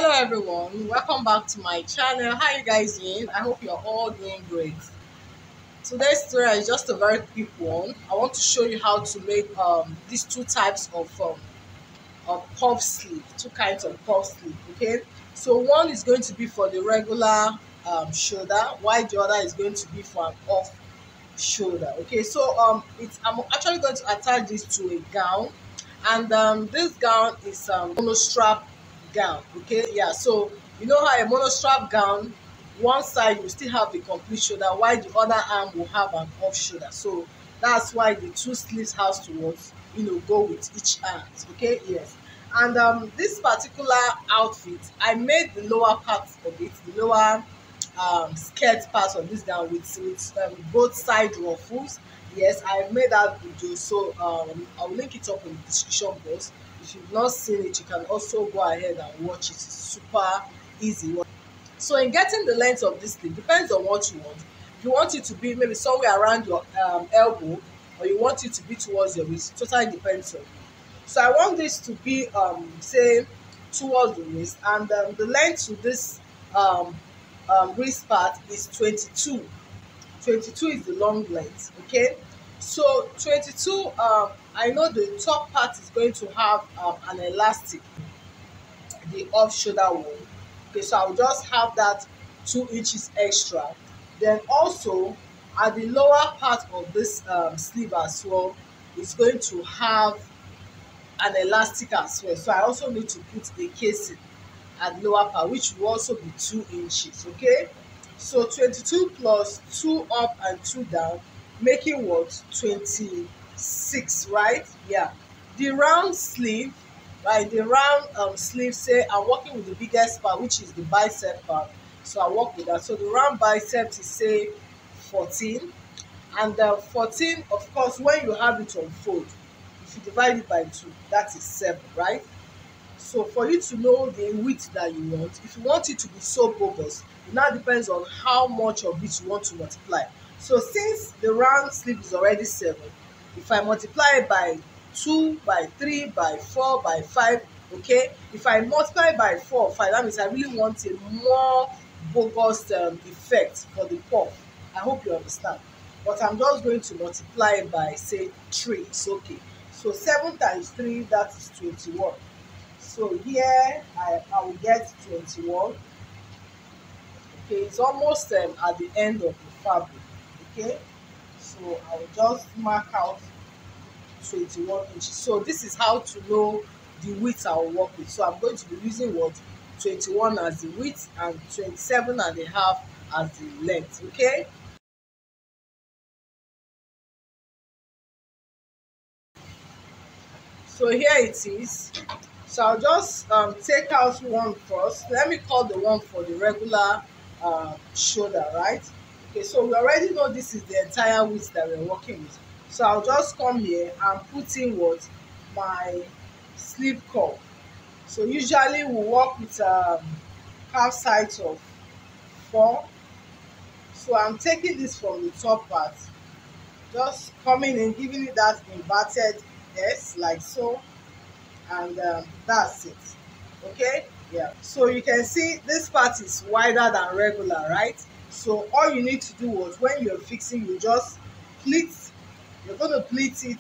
Hello everyone, welcome back to my channel. How you guys doing? I hope you're all doing great. Today's tutorial is just a very quick one. I want to show you how to make these two types of puff sleeve, two kinds of puff sleeve. Okay, so one is going to be for the regular shoulder, while the other is going to be for an off shoulder. Okay, so I'm actually going to attach this to a gown, and this gown is monostrap gown. Okay, yeah, so you know how a monostrap gown, one side you still have the complete shoulder while the other arm will have an off shoulder. So that's why the two sleeves has to go with each hand. Okay, yes. And this particular outfit, I made the lower part of it, the lower skirt part of this gown with both side ruffles. Yes, I made that video, so I'll link it up in the description box. If you've not seen it, you can also go ahead and watch it. It's super easy. So in getting the length of this sleeve, depends on what you want. If you want it to be maybe somewhere around your elbow, or you want it to be towards your waist, totally depends on you. So I want this to be say towards the waist, and the length to this wrist part is 22. 22 is the long length. Okay, so 22, I know the top part is going to have an elastic, the off shoulder one. Okay, so I'll just have that 2 inches extra. Then also at the lower part of this sleeve as well, it's going to have an elastic as well. So I also need to put a casing at the lower part, which will also be 2 inches. Okay, so 22 plus 2 up and 2 down, making what? 26, right? Yeah. The round sleeve, right? The round sleeve, say I'm working with the biggest part, which is the bicep part. So I work with that. So the round bicep is say 14, and 14, of course, when you have it on fold, if you divide it by 2, that is 7, right? So for you to know the width that you want, if you want it to be so bogus, it now depends on how much of it you want to multiply. So since the round sleeve is already 7, if I multiply it by 2, by 3, by 4, by 5, okay, if I multiply by 4 or 5, that means I really want a more bogus effect for the puff. I hope you understand. But I'm just going to multiply it by say 3. It's okay. So 7 times 3, that is 21. So here I will get 21. Okay, it's almost at the end of the fabric. Okay, so I will just mark out 21 inches. So this is how to know the width I will work with. So I'm going to be using what? 21 as the width and 27.5 as the length. Okay. So here it is. So I'll just take out one first. Let me call the one for the regular shoulder, right? Okay, so we already know this is the entire width that we're working with. So I'll just come here and put in what? My sleeve curve. So usually we work with calf size of 4. So I'm taking this from the top part, just coming in, giving it that inverted S like so, and that's it. Okay, yeah, so you can see this part is wider than regular, right? So all you need to do was, when you're fixing, you just pleat. You're going to pleat it.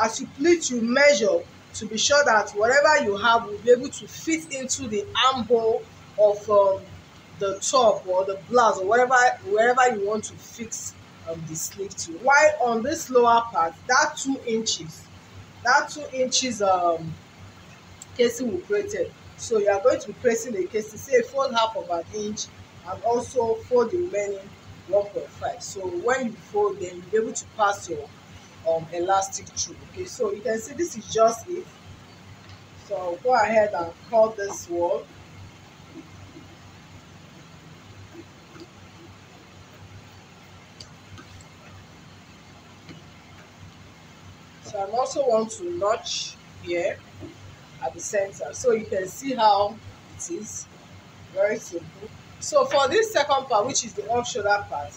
As you pleat, you measure to be sure that whatever you have will be able to fit into the armhole of the top or the blouse, or wherever you want to fix the sleeve to. While on this lower part, that 2 inches, casing will create it. So you are going to be pressing the casing, say fold half of an inch, and also fold the remaining 1.5. So when you fold, then you'll be able to pass your elastic through. Okay, so you can see this is just it. So I'll go ahead and cut this wall. So I also want to notch here at the center, so you can see how it is. Very simple. So for this second part, which is the off shoulder part,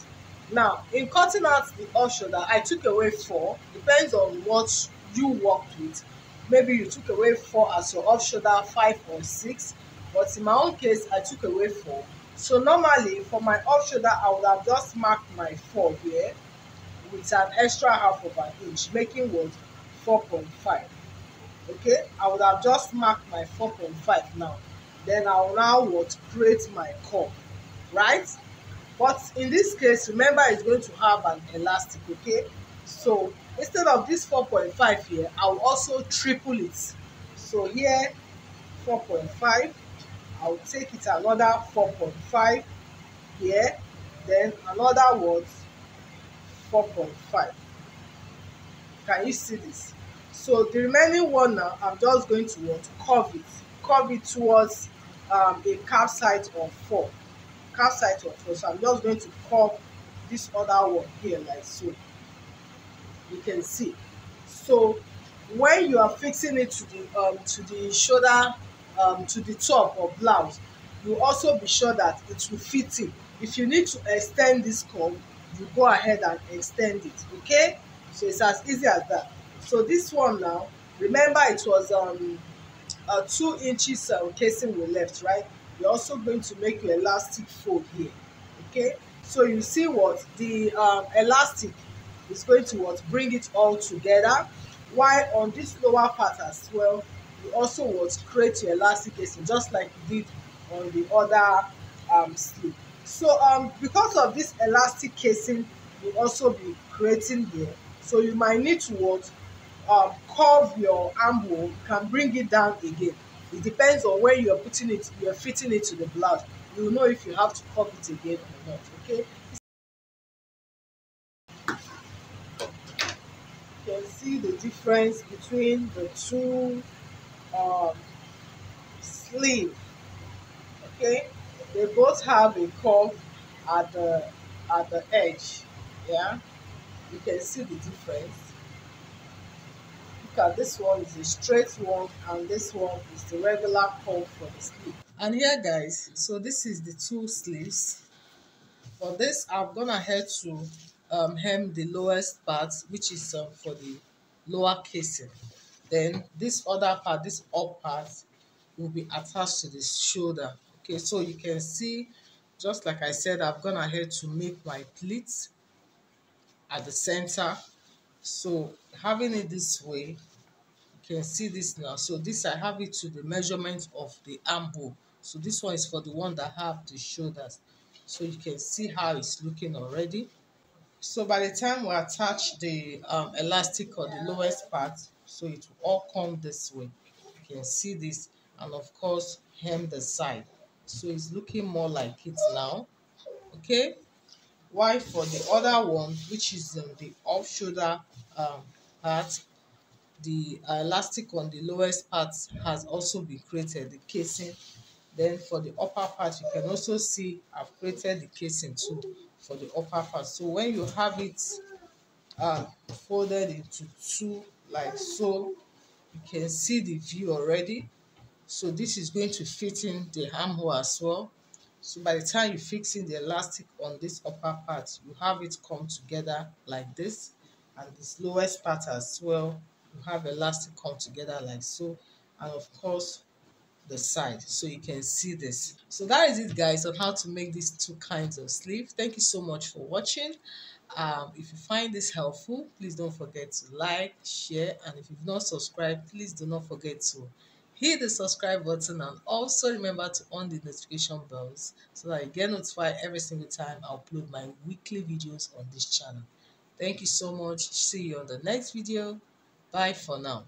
now in cutting out the off shoulder, I took away 4. Depends on what you worked with. Maybe you took away 4 as your off shoulder, 5 or 6. but in my own case I took away 4. So normally for my off shoulder I would have just marked my 4 here with an extra half of an inch, making what 4.5. Okay, I would have just marked my 4.5 now. Then I will now what create my curve, right? But in this case, remember it's going to have an elastic, okay? So instead of this 4.5 here, I will also triple it. So here 4.5, I will take it another 4.5 here, then another what 4.5. Can you see this? So the remaining one now, I'm just going to what curve it towards a calf side of 4. Calf side of 4. So I'm just going to curve this other one here like so. You can see. So when you are fixing it to the shoulder, to the top or blouse, you also be sure that it will fit in. If you need to extend this curve, you go ahead and extend it. Okay, so it's as easy as that. So this one now, remember it was 2 inches casing we left, right? You're also going to make your elastic fold here. Okay, so you see what the elastic is going to what bring it all together, while on this lower part as well you also what create your elastic casing just like you did on the other sleeve. So because of this elastic casing you also be creating here, so you might need to what curve your armhole. You can bring it down again. It depends on where you're putting it, you're fitting it to the blouse. You will know if you have to curve it again or not. Okay, you can see the difference between the two um, sleeve. Okay, they both have a curve at the edge. Yeah, you can see the difference. Look at this one is a straight one and this one is the regular curve for the sleeve. And here guys, so this is the two sleeves. For this I'm gonna head to hem the lowest part, which is for the lower casing. Then this other part, this up part, will be attached to the shoulder. Okay, so you can see, just like I said, I've gone ahead to make my pleats at the center. So having it this way, you can see this now. So this I have it to the measurement of the armhole. So this one is for the one that have the shoulders. So you can see how it's looking already. So by the time we attach the elastic on the lowest part, so it will all come this way. You can see this, and of course hem the side. So it's looking more like it now. Okay. While for the other one, which is the off shoulder part, the elastic on the lowest part has also been created, the casing. Then for the upper part, you can also see I've created the casing too for the upper part. So when you have it folded into two like so, you can see the view already. So this is going to fit in the armhole as well. So by the time you fix in the elastic on this upper part, you have it come together like this, and this lowest part as well, you have elastic come together like so, and of course the side, so you can see this. So that is it guys on how to make these two kinds of sleeve. Thank you so much for watching. If you find this helpful, please don't forget to like, share, and if you've not subscribed, please do not forget to hit the subscribe button, and also remember to on the notification bells so that you get notified every single time I upload my weekly videos on this channel. Thank you so much. See you on the next video. Bye for now.